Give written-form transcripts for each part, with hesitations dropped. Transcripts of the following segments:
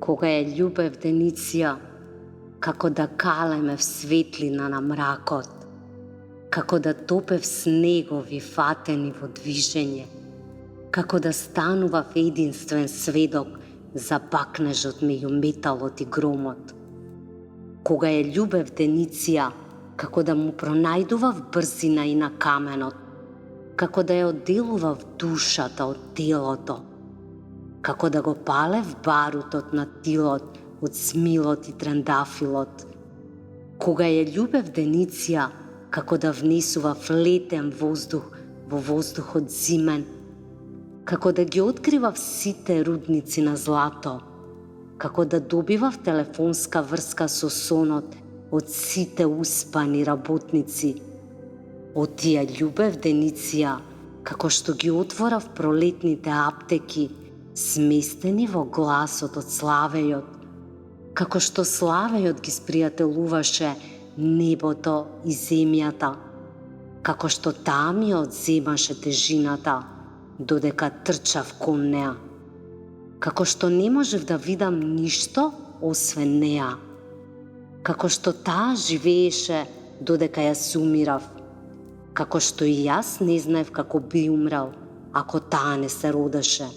Кога ја љубев Дениция, како да калеме в светлина на мракот, како да топев снегови фатени во движење, како да станував единствен сведок за бакнежот меѓу металот и громот. Кога ја љубев Дениция, како да му пронајдував брзина и на каменот, како да ја одделував душата од телото, како да го палев барутот на тилот од смилот и трендафилот. Кога ја љубев Дениция, како да внесував летен воздух во воздухот зимен, како да ги откривав сите рудници на злато, како да добивав телефонска врска со сонот од сите успани работници. Од тија љубев Дениция, како што ги отворав пролетните аптеки, сместени во гласот од Славејот, како што Славејот ги спријателуваше небото и земјата, како што таа ми одземаше тежината, додека трчав кон неа, како што не можев да видам ништо освен неа, како што таа живееше додека ја сумирав, како што и јас не знаев како би умрел ако таа не се родеше.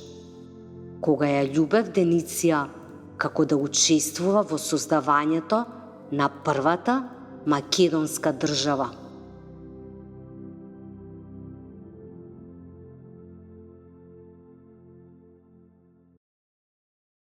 Кога ја љубев Дениция, како да учествува во создавањето на првата македонска држава.